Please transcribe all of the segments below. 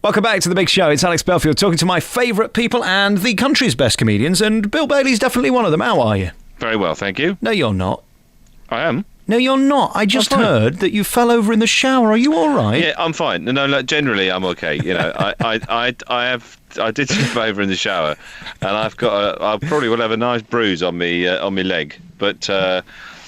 Welcome back to The Big Show. It's Alex Belfield talking to my favourite people and the country's best comedians, and Bill Bailey's definitely one of them. How are you? Very well, thank you. No, you're not. I am. No, you're not. I just heard that you fell over in the shower. Are you all right? Yeah, I'm fine. No, generally I'm okay. You know, I did slip over in the shower, and I probably will have a nice bruise on me leg.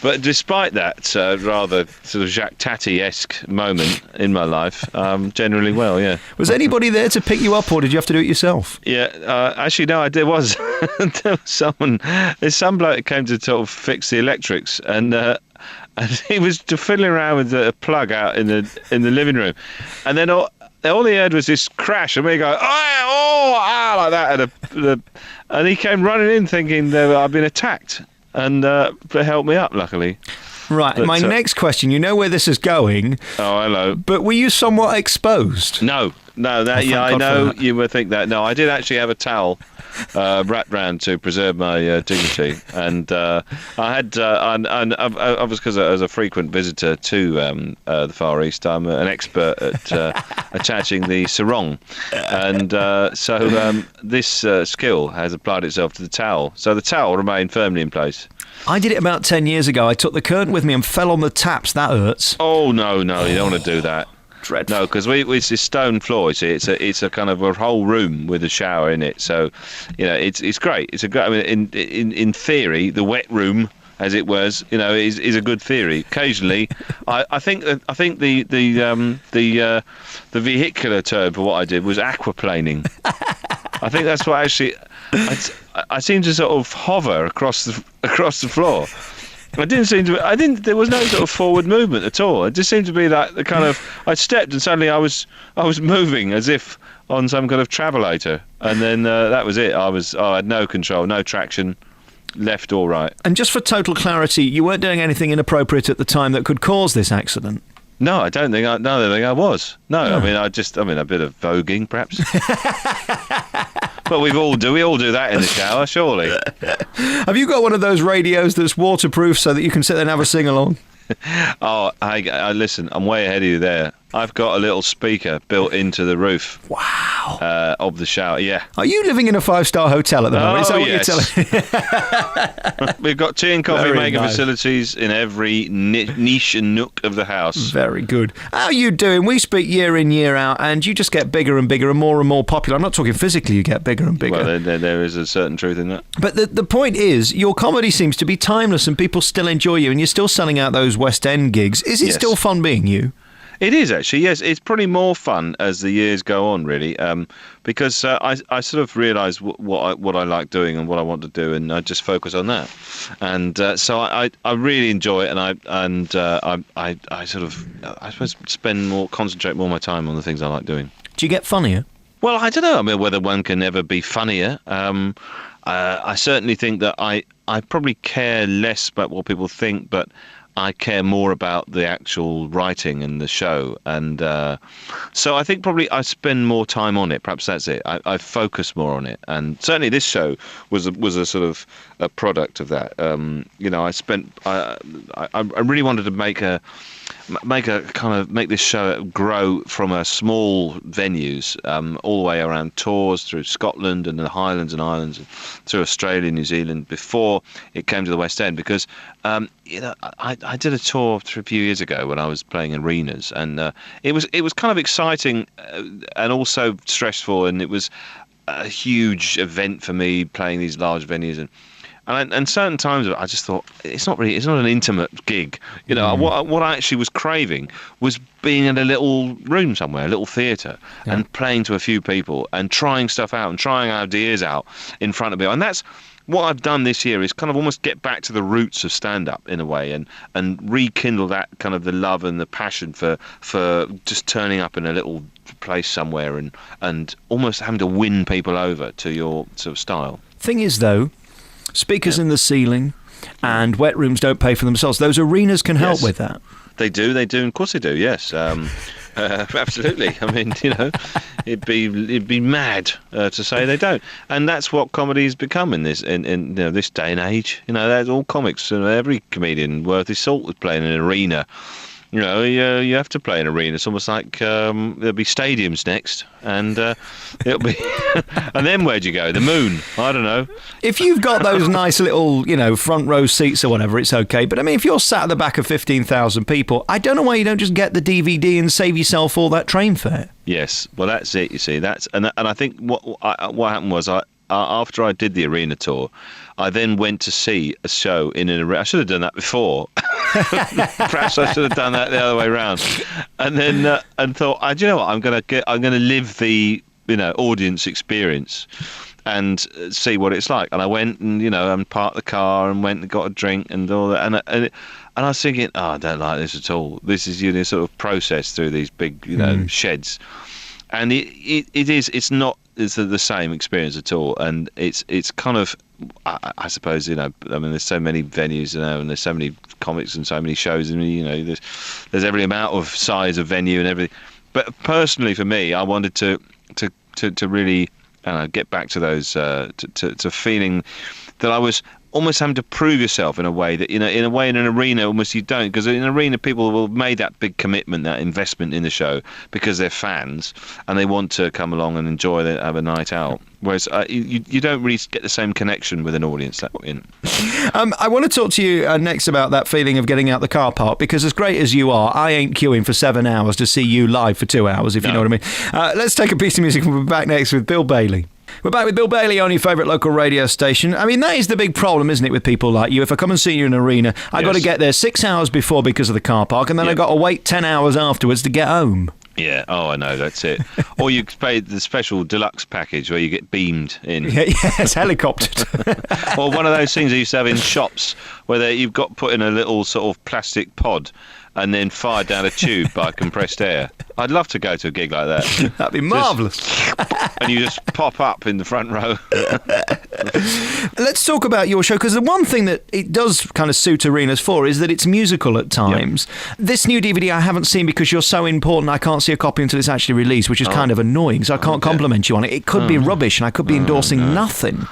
But despite that rather sort of Jacques Tati-esque moment in my life, generally well, yeah. Was anybody there to pick you up, or did you have to do it yourself? Yeah, actually, no, there was. There was someone. There's some bloke that came to sort of fix the electrics, and he was fiddling around with a plug out in the living room, and then all he heard was this crash, and we go, like that, and he came running in thinking that I'd been attacked. And helped me up, luckily. Right, but, my next question, you know where this is going. Oh, hello. But were you somewhat exposed? No, I know you would think that. No, I did actually have a towel wrapped round to preserve my dignity. And I had, and I was, because as a frequent visitor to the Far East, I'm an expert at attaching the sarong. And so this skill has applied itself to the towel. So the towel remained firmly in place. I did it about 10 years ago. I took the curtain with me and fell on the taps. That hurts. Oh, no, you don't want to do that. Dreadful. No, because it's a stone floor. You see, it's a kind of a whole room with a shower in it. So, you know, it's great. It's a great. I mean, in theory, the wet room, as it was, you know, is a good theory. Occasionally, I think the vehicular term for what I did was aquaplaning. I think that's what actually. I seemed to sort of hover across the floor. There was no sort of forward movement at all. It just seemed to be like the kind of, I stepped and suddenly I was moving as if on some kind of travelator, and then that was it. I had no control, no traction, left or right. And just for total clarity, you weren't doing anything inappropriate at the time that could cause this accident? No, I don't think I was. No, I mean, a bit of voguing, perhaps. But we all do that in the shower, surely. Have you got one of those radios that's waterproof so that you can sit there and have a sing-along? Oh, I listen, I'm way ahead of you there. I've got a little speaker built into the roof. Wow. Of the shower, yeah. Are you living in a 5-star hotel at the moment? Is that what yes. you're telling me? We've got tea and coffee making facilities in every niche and nook of the house. Very good. How are you doing? We speak year in, year out, and you just get bigger and bigger and more popular. I'm not talking physically, you get bigger and bigger. Well, there is a certain truth in that. But the point is, your comedy seems to be timeless and people still enjoy you, and you're still selling out those West End gigs. Is it still fun being you? It is, actually, yes. It's probably more fun as the years go on, really, because I sort of realise what I like doing and what I want to do, and I just focus on that. And so I really enjoy it, and I sort of, I suppose, concentrate more of my time on the things I like doing. Do you get funnier? Well, I don't know. I mean, whether one can ever be funnier. I certainly think that I probably care less about what people think, but I care more about the actual writing and the show, and so I think probably I spend more time on it. Perhaps that's it. I focus more on it, and certainly this show was a sort of a product of that. You know, I really wanted to make this show grow from a small venues all the way around tours through Scotland and the Highlands and Islands, through Australia, New Zealand, before it came to the West End, because you know, I did a tour a few years ago when I was playing arenas, and it was kind of exciting and also stressful, and it was a huge event for me playing these large venues, and certain times I just thought it's not an intimate gig, you know. What I actually was craving was being in a little room somewhere, a little theatre, and playing to a few people and trying stuff out and trying ideas out in front of me. And that's what I've done this year, is kind of almost get back to the roots of stand-up in a way, and rekindle that kind of the love and the passion for just turning up in a little place somewhere and almost having to win people over to your sort of style. Thing is, though, speakers in the ceiling and wet rooms don't pay for themselves. Those arenas can help with that. They do, of course they do, yes. Absolutely. I mean, you know, it'd be mad to say they don't. And that's what comedy's become in this you know, this day and age. You know, there's all comics, and every comedian worth his salt is playing in an arena you have to play in arena. It's almost like there'll be stadiums next, and it'll be. And then where'd you go? The moon? I don't know. If you've got those nice little, front row seats or whatever, it's okay. But I mean, if you're sat at the back of 15,000 people, I don't know why you don't just get the DVD and save yourself all that train fare. Yes, well, that's it. You see, and I think what happened was after I did the arena tour, I then went to see a show in an arena. I should have done that before. Perhaps I should have done that the other way around. And then and thought, do you know what? I'm going to live the audience experience and see what it's like. And I went and parked the car and went and got a drink and all that. And I was thinking, I don't like this at all. This is sort of processed through these big sheds, and it's not the same experience at all. And it's kind of, I suppose, there's so many venues, and there's so many comics and so many shows, and there's every amount of size of venue and everything. But personally, for me, I wanted to really get back to those to feeling that I was almost having to prove yourself in a way that in an arena almost you don't, because in an arena people will have made that big commitment, that investment in the show because they're fans and they want to come along and enjoy it, have a night out, whereas you don't really get the same connection with an audience that in. I want to talk to you next about that feeling of getting out the car park, because as great as you are, I ain't queuing for 7 hours to see you live for 2 hours, if you know what I mean. Let's take a piece of music and we'll be back next with Bill Bailey. We're back with Bill Bailey on your favourite local radio station. I mean, that is the big problem, isn't it, with people like you? If I come and see you in an arena, I've got to get there 6 hours before because of the car park, and then I've got to wait 10 hours afterwards to get home. Yeah, I know, that's it. Or you pay the special deluxe package where you get beamed in. Yes, helicoptered. Or one of those things they used to have in shops where you've got put in a little sort of plastic pod and then fired down a tube by compressed air. I'd love to go to a gig like that. That'd be marvellous. And you just pop up in the front row. Let's talk about your show, because the one thing that it does kind of suit arenas for is that it's musical at times. Yep. This new DVD I haven't seen because you're so important I can't see a copy until it's actually released, which is kind of annoying, so I can't compliment you on it. It could be rubbish and I could be endorsing nothing.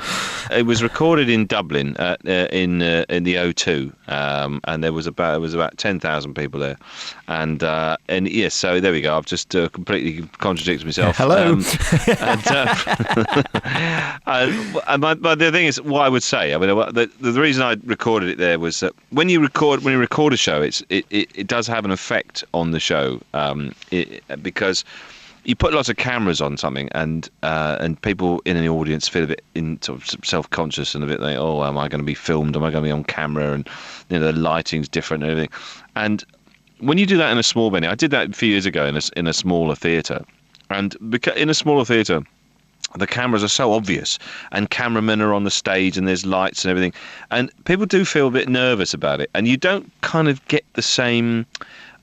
It was recorded in Dublin in the O2, and there was about 10,000 people there, and yes, so there we go. I've just completely contradicted myself. Hello. But the thing is, what I would say, I mean, the reason I recorded it there was that when you record a show, it does have an effect on the show, because you put lots of cameras on something, and people in the audience feel a bit sort of self-conscious and a bit like, oh, am I going to be filmed? Am I going to be on camera? And the lighting's different and everything. And when you do that in a small venue, I did that a few years ago in a smaller theatre, and in a smaller theatre, the cameras are so obvious, and cameramen are on the stage, and there's lights and everything, and people do feel a bit nervous about it, and you don't kind of get the same.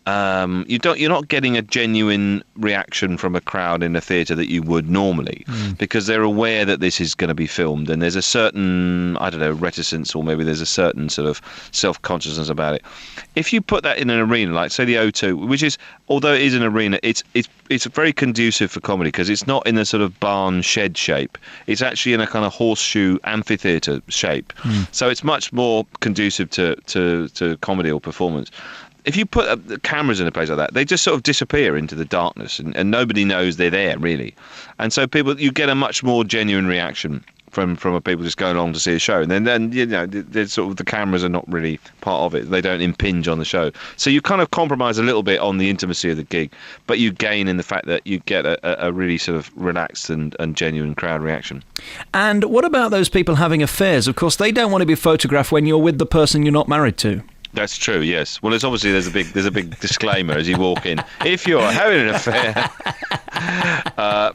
You're not getting a genuine reaction from a crowd in a theatre that you would normally, because they're aware that this is going to be filmed, and there's a certain, I don't know, reticence, or maybe there's a certain sort of self-consciousness about it. If you put that in an arena, like say the O2, which is, although it is an arena, it's very conducive for comedy, because it's not in a sort of barn shed shape. It's actually in a kind of horseshoe amphitheatre shape, so it's much more conducive to comedy or performance. If you put the cameras in a place like that, they just sort of disappear into the darkness, and nobody knows they're there, really. And so you get a much more genuine reaction from people just going along to see a show. And then sort of the cameras are not really part of it. They don't impinge on the show. So you kind of compromise a little bit on the intimacy of the gig, but you gain in the fact that you get a really sort of relaxed and genuine crowd reaction. And what about those people having affairs? Of course, they don't want to be photographed when you're with the person you're not married to. That's true, yes. Well, there's a big disclaimer as you walk in. If you're having an affair,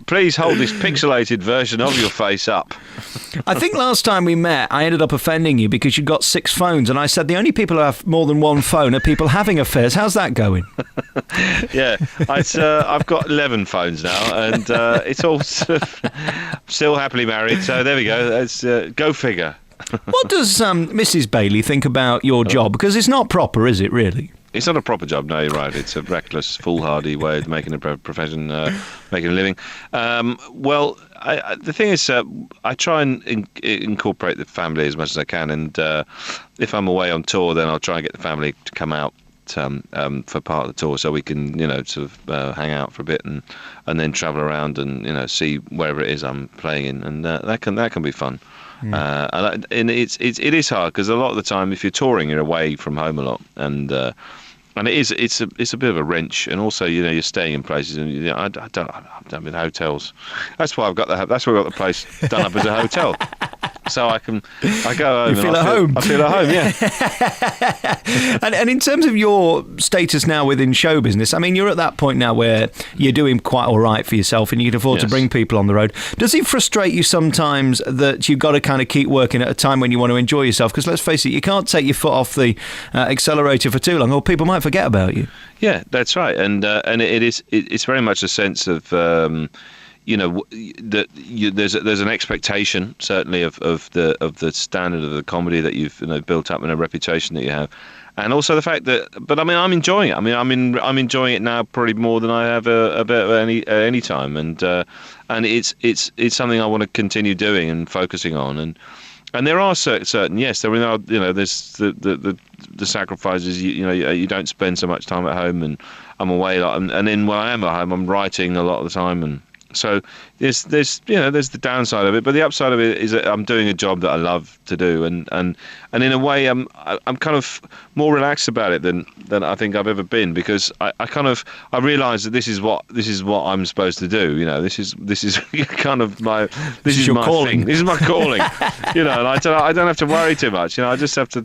please hold this pixelated version of your face up. I think last time we met, I ended up offending you because you got 6 phones, and I said the only people who have more than one phone are people having affairs. How's that going? Yeah, I've got 11 phones now, and it's all still happily married. So there we go. Let's go figure. What does Mrs. Bailey think about your job? Because it's not proper, is it, really? It's not a proper job, no, you're right. It's a reckless, foolhardy way of making a profession, making a living. Well, the thing is, I try and incorporate the family as much as I can, and if I'm away on tour, then I'll try and get the family to come out for part of the tour, so we can sort of hang out for a bit and then travel around and see wherever it is I'm playing in, and that can be fun. And it is hard because a lot of the time, if you're touring, you're away from home a lot, and it's a bit of a wrench, and also you're staying in places, and I've done with hotels. That's why I got the place done up as a hotel. So I go home. You feel at home. I feel at home, yeah. And in terms of your status now within show business, I mean, you're at that point now where you're doing quite all right for yourself and you can afford to bring people on the road. Does it frustrate you sometimes that you've got to kind of keep working at a time when you want to enjoy yourself? Because let's face it, you can't take your foot off the accelerator for too long, or people might forget about you. Yeah, that's right. And it's very much a sense of there's an expectation certainly of the standard of the comedy that you've built up and a reputation that you have, and also the fact that. But I mean, I'm enjoying it. I mean, I'm enjoying it now probably more than I have any time, and it's something I want to continue doing and focusing on, and there are certain yes, there are there's the sacrifices. You don't spend so much time at home, and I'm away a lot, and then when I am at home, I'm writing a lot of the time, and so there's the downside of it, but the upside of it is that I'm doing a job that I love to do, and in a way I'm kind of more relaxed about it than I think I've ever been, because I realise that this is what I'm supposed to do. This is kind of my my calling. thing. This is my calling. And I don't have to worry too much. I just have to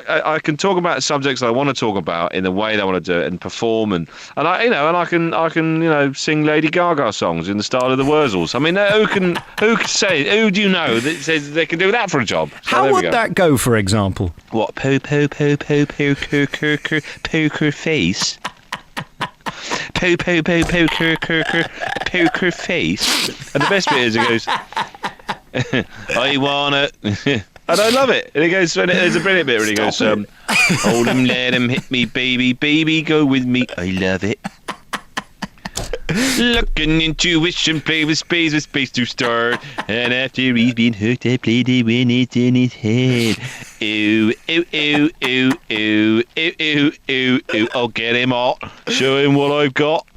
I can talk about subjects I want to talk about in the way that I want to do it and perform, and I can sing Lady Gaga songs in the style of the Wurzels. I mean, who do you know that says they can do that for a job? So how would that go, for example? What? Poker face. Poker face. And the best bit is it goes, I wanna. And I love it. And it goes, there's a brilliant bit where he goes, hold him, let him hit me, baby, go with me. I love it. Looking intuition, play with space to start. And after he's been hooked, I play the when it's in his head. Ooh, ooh, ooh, ooh, ooh, ooh, ooh, ooh, ooh. I'll get him out, show him what I've got.